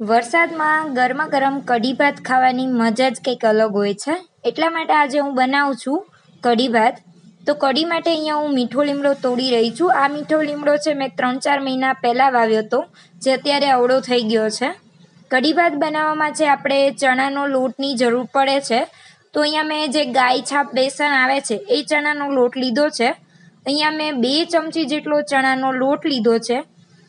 વરસાદમાં ગરમા ગરમ કઢી ભાત ખાવાની મજા જ કંઈક અલગ હોય છે. એટલા માટે આજે હું બનાવું છું કઢી ભાત. તો કઢી માટે અહીંયા હું મીઠો લીમડો તોડી રહી છું. આ મીઠો લીમડો છે મેં 3-4 મહિના પહેલાં વાવ્યો હતો, જે અત્યારે અવળો થઈ ગયો છે. કઢી ભાત બનાવવામાં છે આપણે ચણાનો લોટની જરૂર પડે છે. તો અહીંયા મેં જે ગાય છાપ બેસન આવે છે એ ચણાનો લોટ લીધો છે. અહીંયા મેં 2 ચમચી જેટલો ચણાનો લોટ લીધો છે.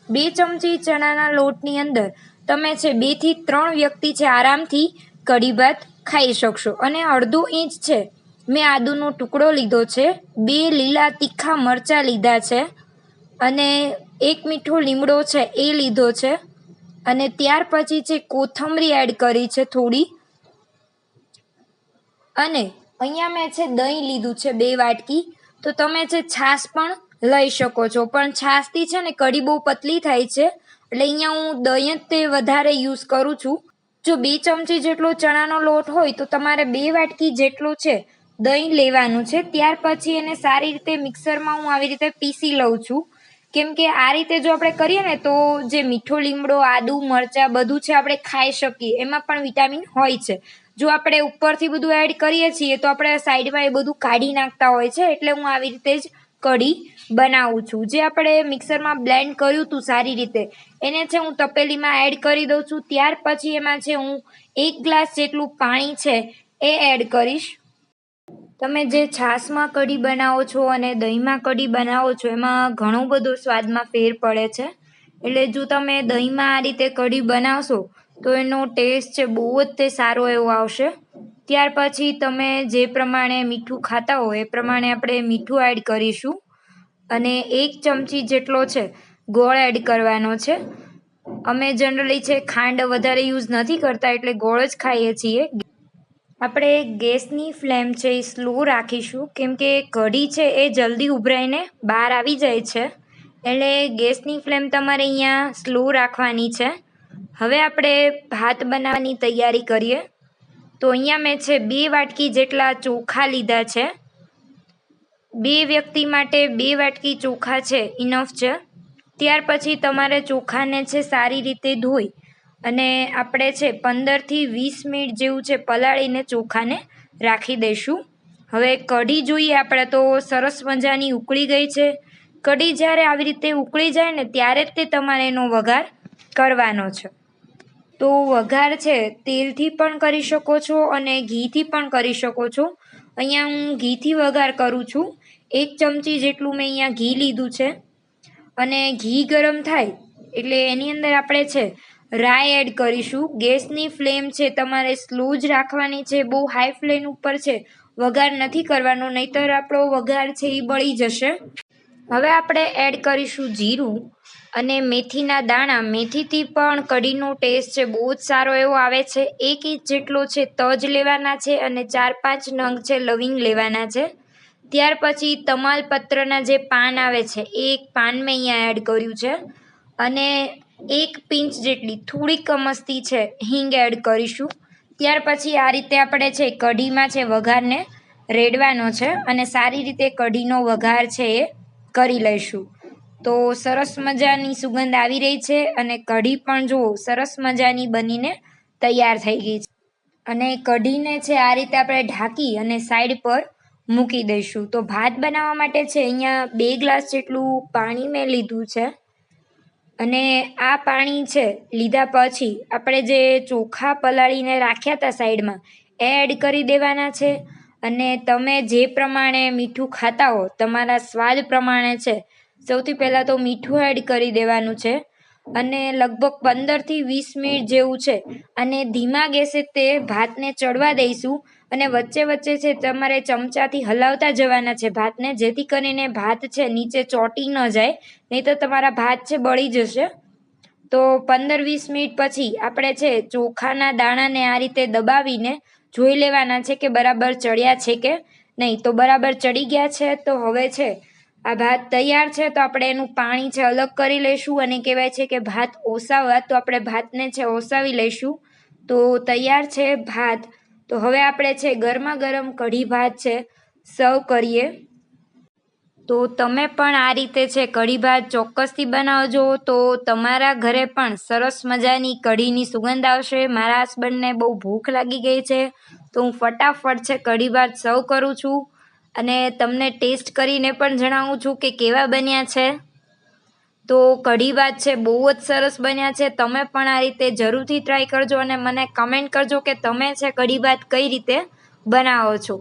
2 ચમચી ચણાના લોટની અંદર તમે છે 2 થી 3 વ્યક્તિ છે આરામથી કઢી ભાત ખાઈ શકશો. અને અડધો ઇંચ છે મેં આદુનો ટુકડો લીધો છે, 2 લીલા તીખા મરચાં લીધા છે, અને 1 મીઠો લીમડો છે એ લીધો છે. અને ત્યાર પછી છે કોથમરી એડ કરી છે થોડી. અને અહીંયા મેં છે દહીં લીધું છે 2 વાટકી. તો તમે છે છાશ પણ લઈ શકો છો, પણ છાશથી છે ને કઢી બહુ પતલી થાય છે, એટલે અહીંયા હું દહીં જ તે વધારે યુઝ કરું છું. જો 2 ચમચી જેટલો ચણાનો લોટ હોય તો તમારે 2 વાટકી જેટલું છે દહીં લેવાનું છે. ત્યાર પછી એને સારી રીતે મિક્સરમાં હું આવી રીતે પીસી લઉં છું. કેમ કે આ રીતે જો આપણે કરીએ ને તો જે મીઠો લીમડો, આદુ, મરચાં બધું છે આપણે ખાઈ શકીએ, એમાં પણ વિટામિન હોય છે. જો આપણે ઉપરથી બધું એડ કરીએ છીએ તો આપણે સાઈડમાં એ બધું કાઢી નાખતા હોય છે, એટલે હું આવી રીતે જ કઢી બનાવું છું. જે આપણે મિક્સરમાં બ્લેન્ડ કર્યું હતું સારી રીતે, એને છે હું તપેલીમાં એડ કરી દઉં છું. ત્યાર પછી એમાં છે હું 1 ગ્લાસ જેટલું પાણી છે એ એડ કરીશ. તમે જે છાશમાં કઢી બનાવો છો અને દહીંમાં કઢી બનાવો છો એમાં ઘણો બધો સ્વાદમાં ફેર પડે છે. એટલે જો તમે દહીંમાં આ રીતે કઢી બનાવશો તો એનો ટેસ્ટ છે બહુ જ તે સારો એવો આવશે. ત્યાર પછી તમે જે પ્રમાણે મીઠું ખાતા હો એ પ્રમાણે આપણે મીઠું એડ કરીશું. અને 1 ચમચી જેટલો છે ગોળ એડ કરવાનો છે. અમે જનરલી છે ખાંડ વધારે યુઝ નથી કરતા, એટલે ગોળ જ ખાઈએ છીએ. આપણે ગેસની ફ્લેમ છે એ સ્લો રાખીશું, કેમ કે કઢી છે એ જલ્દી ઉભરાઈને બહાર આવી જાય છે, એટલે ગેસની ફ્લેમ તમારે અહીંયા સ્લો રાખવાની છે. હવે આપણે ભાત બનાવવાની તૈયારી કરીએ. તો અહીંયા મેં છે 2 વાટકી જેટલા ચોખા લીધા છે. 2 વ્યક્તિ માટે 2 વાટકી ચોખા છે ઇનફ છે. ત્યાર પછી તમારે ચોખાને છે સારી રીતે ધોઈ અને આપણે છે 15 થી 20 મિનિટ જેવું છે પલાળીને ચોખાને રાખી દઈશું. હવે કઢી જોઈએ આપણે તો સરસ મજાની ઉકળી ગઈ છે. કઢી જ્યારે આવી રીતે ઉકળી જાય ને ત્યારે જ તે તમારે એનો વઘાર કરવાનો છે. તો વઘાર છે તેલથી પણ કરી શકો છો અને ઘીથી પણ કરી શકો છો. અહીંયા હું ઘીથી વઘાર કરું છું. 1 ચમચી જેટલું મેં અહીંયા ઘી લીધું છે. અને ઘી ગરમ થાય એટલે એની અંદર આપણે છે રાઈ એડ કરીશું. ગેસની ફ્લેમ છે તમારે સ્લો જ રાખવાની છે, બહુ હાઈ ફ્લેમ ઉપર છે વઘાર નથી કરવાનો, નહીંતર આપણો વઘાર છે એ બળી જશે. હવે આપણે એડ કરીશું જીરું અને મેથીના દાણા. મેથીથી પણ કઢીનો ટેસ્ટ છે બહુ જ સારો એવો આવે છે. 1 ઇંચ જેટલો છે તજ લેવાના છે અને 4-5 નંગ છે લવિંગ લેવાના છે. ત્યાર પછી તમાલપત્રના જે પાન આવે છે એ 1 પાન મેં અહીંયા એડ કર્યું છે. અને 1 પિંચ જેટલી થોડીક મસ્તી છે હિંગ એડ કરીશું. ત્યાર પછી આ રીતે આપણે છે કઢીમાં છે વઘારને રેડવાનો છે અને સારી રીતે કઢીનો વઘાર છે એ કરી લઈશું. તો સરસ મજાની સુગંધ આવી રહી છે અને કઢી પણ જુઓ સરસ મજાની બનીને તૈયાર થઈ ગઈ છે. અને કઢીને છે આ રીતે આપણે ઢાંકી અને સાઈડ પર મૂકી દઈશું. તો ભાત બનાવવા માટે છે અહીંયા 2 ગ્લાસ જેટલું પાણી મેં લીધું છે. અને આ પાણી છે લીધા પછી આપણે જે ચોખા પલાળીને રાખ્યા હતા સાઈડમાં એ એડ કરી દેવાના છે. અને તમે જે પ્રમાણે મીઠું ખાતા હો તમારા સ્વાદ પ્રમાણે છે સૌથી પહેલાં તો મીઠું એડ કરી દેવાનું છે. અને લગભગ 15 થી 20 મિનિટ જેવું છે અને ધીમા ગેસે તે ભાતને ચડવા દઈશું. અને વચ્ચે વચ્ચે છે તમારે ચમચાથી હલાવતા જવાના છે ભાતને, જેથી કરીને ભાત છે નીચે ચોંટી ન જાય, નહીં તો તમારા ભાત છે બળી જશે. તો 15-20 મિનિટ પછી આપણે છે ચોખાના દાણાને આ રીતે દબાવીને જોઈ લેવાના છે કે બરાબર ચડ્યા છે કે નહીં. તો બરાબર ચડી ગયા છે. તો હવે છે આ ભાત તૈયાર છે. તો આપણે એનું પાણી છે અલગ કરી લઈશું. અને કહેવાય છે કે ભાત ઓસાવવા, તો આપણે ભાતને છે ઓસાવી લઈશું. તો તૈયાર છે ભાત. તો હવે આપણે છે ગરમા ગરમ કઢી ભાત છે સર્વ કરીએ. તો તમે પણ આ રીતે છે કઢી ભાત ચોક્કસથી બનાવજો, તો તમારા ઘરે પણ સરસ મજાની કઢીની સુગંધ આવશે. મારા હસબન્ડને બહુ ભૂખ લાગી ગઈ છે, તો હું ફટાફટ છે કઢી ભાત સર્વ કરું છું અને તમને ટેસ્ટ કરીને પણ જણાવું છું કે કેવા બન્યા છે. તો કઢી ભાત છે બહુ જ સરસ બન્યા છે. તમે પણ આ રીતે જરૂરથી ટ્રાય કરજો અને મને કમેન્ટ કરજો કે તમે છે કઢી ભાત કઈ રીતે બનાવો છો.